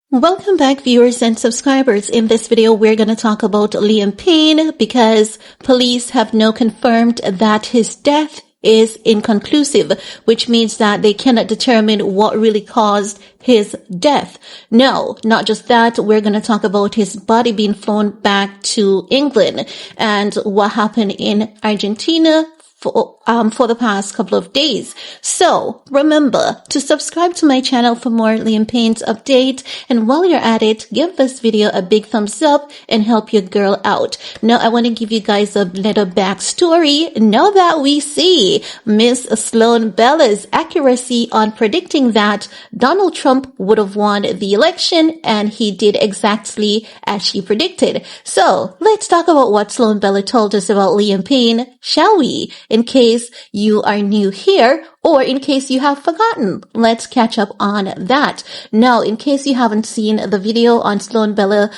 Welcome back, viewers and subscribers. In this video, we're going to talk about Liam Payne because police have now confirmed that his death is inconclusive, which means that they cannot determine what really caused his death. No, not just that. We're going to talk about his body being flown back to England and what happened in Argentina for the past couple of days. So remember to subscribe to my channel for more Liam Payne's update. And while you're at it, give this video a big thumbs up and help your girl out. Now, I want to give you guys a little backstory. Now that we see Miss Sloan Bella's accuracy on predicting that Donald Trump would have won the election, and he did exactly as she predicted. So let's talk about what Sloan Bella told us about Liam Payne, shall we? In case you are new here, or in case you have forgotten, let's catch up on that. Now, in case you haven't seen the video on Sloan Bella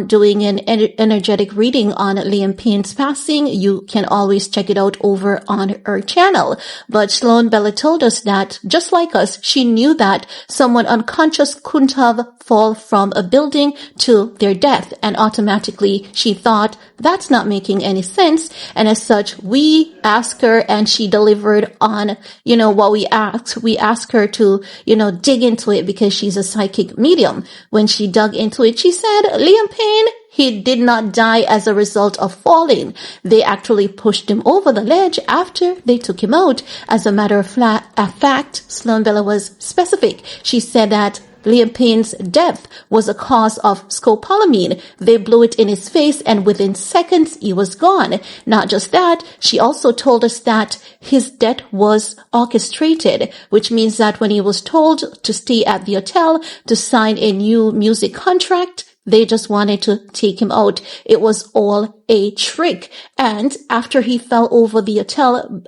doing an energetic reading on Liam Payne's passing, you can always check it out over on her channel. But Sloan Bella told us that, just like us, she knew that someone unconscious couldn't have fall from a building to their death, and automatically she thought that's not making any sense. And as such, we asked her, and she delivered on, what we asked. We asked her to, dig into it because she's a psychic medium. When she dug into it, she said, Liam Payne, he did not die as a result of falling. They actually pushed him over the ledge after they took him out. As a matter of fact, Sloan Bella was specific. She said that Liam Payne's death was a cause of scopolamine. They blew it in his face, and within seconds he was gone. Not just that, she also told us that his death was orchestrated, which means that when he was told to stay at the hotel to sign a new music contract, they just wanted to take him out. It was all a trick. And after he fell over the hotel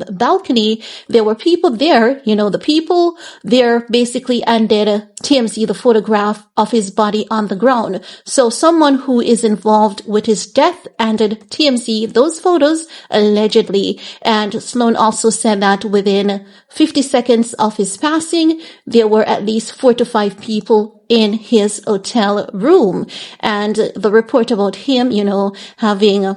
balcony, there were people there, the people there basically ended TMZ the photograph of his body on the ground. So someone who is involved with his death ended TMZ those photos allegedly. And Sloan also said that within 50 seconds of his passing, there were at least 4 to 5 people in his hotel room. And the report about him, having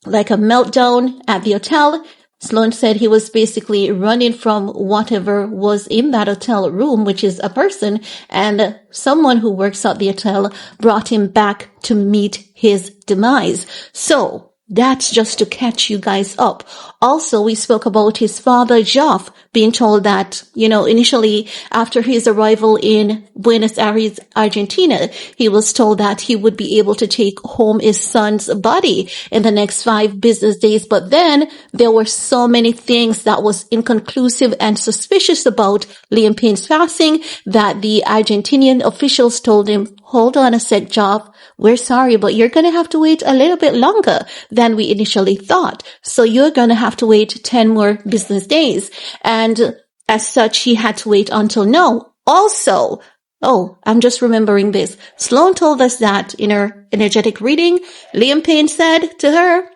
like a meltdown at the hotel, Sloan said he was basically running from whatever was in that hotel room, which is a person, and someone who works at the hotel brought him back to meet his demise. So that's just to catch you guys up. Also, we spoke about his father, Joff, being told that, initially after his arrival in Buenos Aires, Argentina, he was told that he would be able to take home his son's body in the next 5 business days. But then there were so many things that was inconclusive and suspicious about Liam Payne's passing that the Argentinian officials told him, hold on a sec, Joff. We're sorry, but you're going to have to wait a little bit longer than we initially thought. So you're going to have to wait 10 more business days. And as such, he had to wait until now. Also, I'm just remembering this. Sloan told us that in her energetic reading, Liam Payne said to her,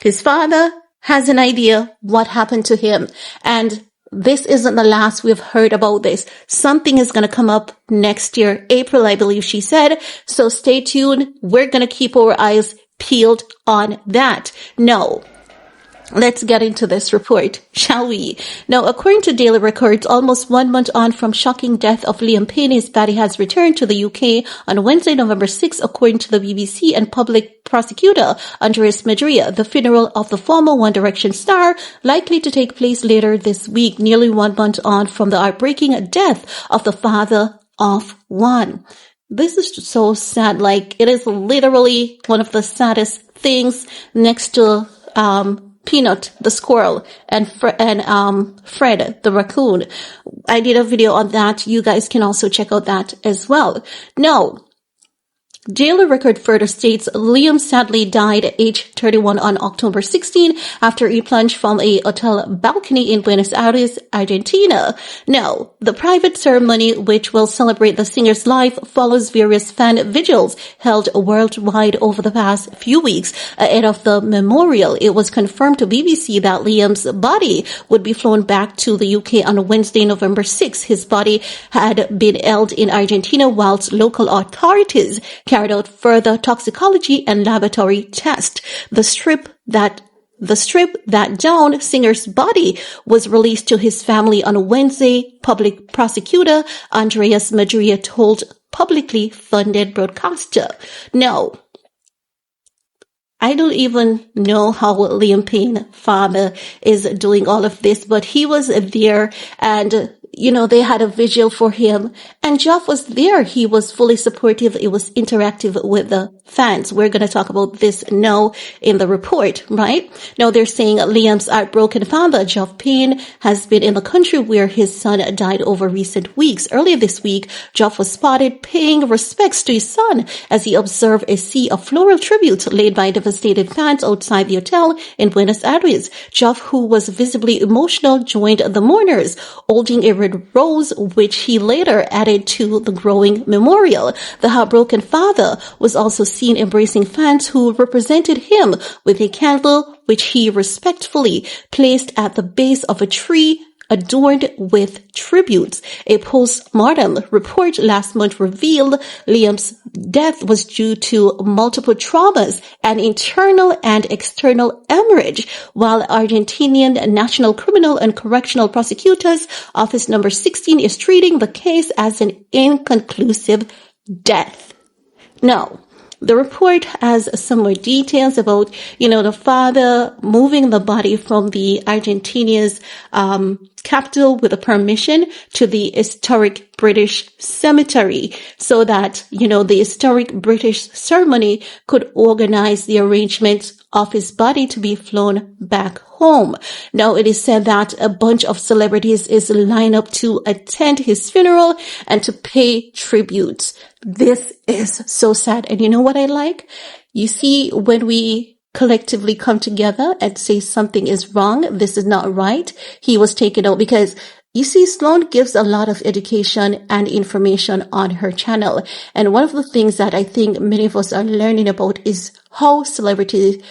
his father has an idea what happened to him. And this isn't the last we've heard about this. Something is going to come up next year, April, I believe she said. So stay tuned. We're going to keep our eyes peeled on that. Now, let's get into this report, shall we? Now, according to Daily Records, almost 1 month on from shocking death of Liam Payne, his body has returned to the UK on Wednesday, November 6, according to the BBC and public prosecutor Andreas Madria. The funeral of the former One Direction star likely to take place later this week, nearly 1 month on from the heartbreaking death of the father of one. This is so sad. Like, it is literally one of the saddest things next to Peanut the squirrel and Fred the raccoon. I did a video on that. You guys can also check out that as well. Now, Daily Record further states Liam sadly died at age 31 on October 16 after he plunged from a hotel balcony in Buenos Aires, Argentina. Now, the private ceremony, which will celebrate the singer's life, follows various fan vigils held worldwide over the past few weeks. Ahead of the memorial, it was confirmed to BBC that Liam's body would be flown back to the UK on Wednesday, November 6. His body had been held in Argentina whilst local authorities carried out further toxicology and laboratory tests. The strip that down singer's body was released to his family on Wednesday, public prosecutor Andreas Madria told publicly funded broadcaster. Now, I don't even know how Liam Payne's father is doing all of this, but he was there and they had a vigil for him and Geoff was there. He was fully supportive. It was interactive with the fans. We're going to talk about this now in the report, right? Now they're saying Liam's heartbroken father, Geoff Payne, has been in the country where his son died over recent weeks. Earlier this week, Geoff was spotted paying respects to his son as he observed a sea of floral tributes laid by devastated fans outside the hotel in Buenos Aires. Geoff, who was visibly emotional, joined the mourners, holding a red rose, which he later added to the growing memorial. The heartbroken father was also seen embracing fans who represented him with a candle, which he respectfully placed at the base of a tree adorned with tributes. A post-mortem report last month revealed Liam's death was due to multiple traumas and internal and external hemorrhage, while Argentinian National Criminal and Correctional Prosecutors Office number 16 is treating the case as an inconclusive death. Now, the report has some more details about, the father moving the body from the Argentinia's capital with a permission to the historic British cemetery so that, the historic British ceremony could organize the arrangements of his body to be flown back home. Now, it is said that a bunch of celebrities is lined up to attend his funeral and to pay tribute. This is so sad. And you know what I like? You see, when we collectively come together and say something is wrong, this is not right, he was taken out because you see, Sloan gives a lot of education and information on her channel. And one of the things that I think many of us are learning about is how celebrity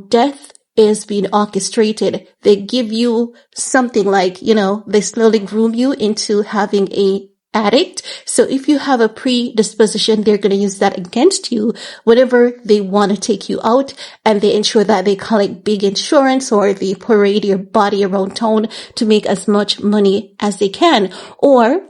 death is being orchestrated. They give you something like, they slowly groom you into having a addict. So if you have a predisposition, they're going to use that against you whenever they want to take you out, and they ensure that they collect big insurance or they parade your body around town to make as much money as they can. Or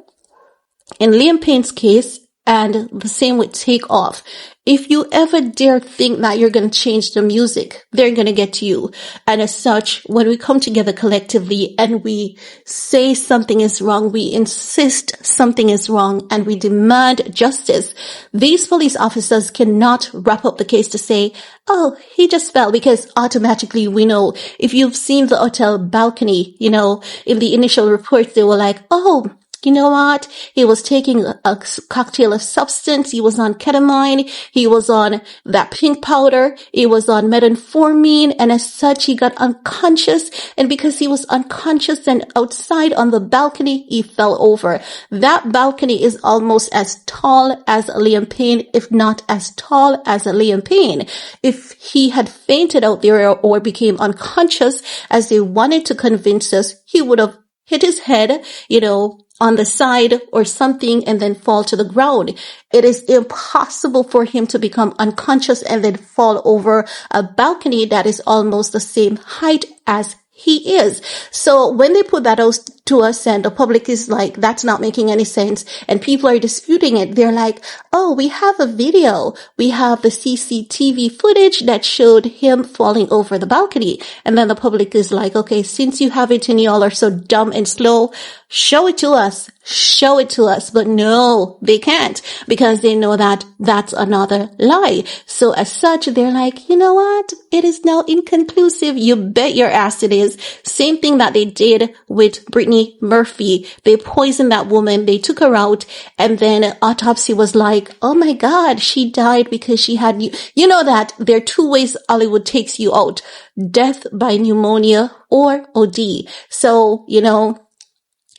in Liam Payne's case, and the same with Takeoff, if you ever dare think that you're going to change the music, they're going to get to you. And as such, when we come together collectively and we say something is wrong, we insist something is wrong, and we demand justice, these police officers cannot wrap up the case to say, oh, he just fell, because automatically we know. If you've seen the hotel balcony, in the initial reports, they were like, oh, you know what? He was taking a cocktail of substance. He was on ketamine. He was on that pink powder. He was on methamphetamine. And as such, he got unconscious. And because he was unconscious and outside on the balcony, he fell over. That balcony is almost as tall as Liam Payne, if not as tall as Liam Payne. If he had fainted out there or became unconscious, as they wanted to convince us, he would have hit his head, on the side or something and then fall to the ground. It is impossible for him to become unconscious and then fall over a balcony that is almost the same height as he is. So when they put that out to us and the public is like, that's not making any sense, and people are disputing it, they're like, oh, we have a video. We have the CCTV footage that showed him falling over the balcony. And then the public is like, okay, since you have it and y'all are so dumb and slow, show it to us. Show it to us. But no, they can't, because they know that that's another lie. So as such, they're like, you know what? It is now inconclusive. You bet your ass it is. Same thing that they did with Britney Brittany Murphy. They poisoned that woman. They took her out, and then autopsy was like, oh my God, she died because she had, you know that there are two ways Hollywood takes you out: death by pneumonia or OD. So, you know,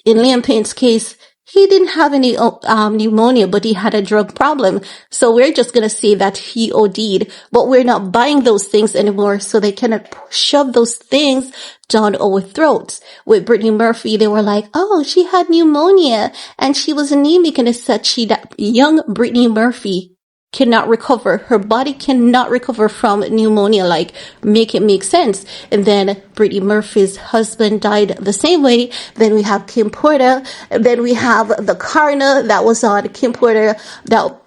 in Liam Payne's case, he didn't have any pneumonia, but he had a drug problem. So we're just going to say that he OD'd, but we're not buying those things anymore. So they cannot shove those things down our throats. With Brittany Murphy, they were like, oh, she had pneumonia and she was anemic, and it's such that young Brittany Murphy cannot recover. Her body cannot recover from pneumonia. Like, make it make sense. And then Brittany Murphy's husband died the same way. Then we have Kim Porter. And then we have the coroner that was on Kim Porter that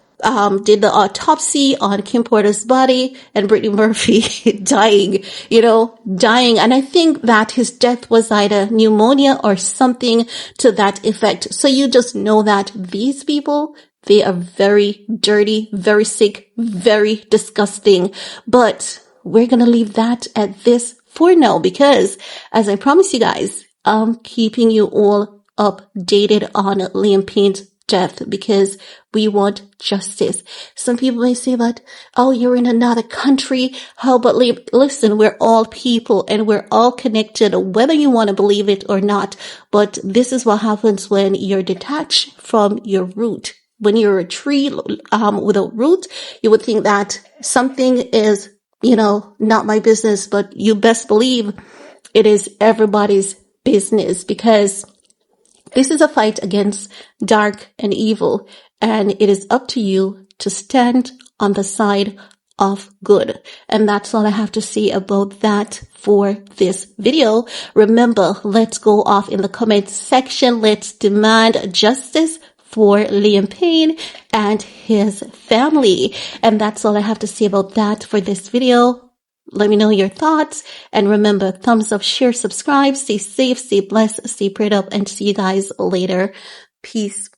did the autopsy on Kim Porter's body, and Brittany Murphy dying. And I think that his death was either pneumonia or something to that effect. So you just know that these people, they are very dirty, very sick, very disgusting. But we're going to leave that at this for now, because as I promised you guys, I'm keeping you all updated on Liam Payne's death, because we want justice. Some people may say, but, oh, you're in another country. How about Liam? Listen, we're all people and we're all connected, whether you want to believe it or not. But this is what happens when you're detached from your root. When you're a tree without root, you would think that something is, not my business, but you best believe it is everybody's business, because this is a fight against dark and evil, and it is up to you to stand on the side of good. And that's all I have to say about that for this video. Remember, let's go off in the comments section. Let's demand justice for Liam Payne and his family. And that's all I have to say about that for this video. Let me know your thoughts. And remember, thumbs up, share, subscribe. Stay safe, stay blessed, stay prayed up, and see you guys later. Peace.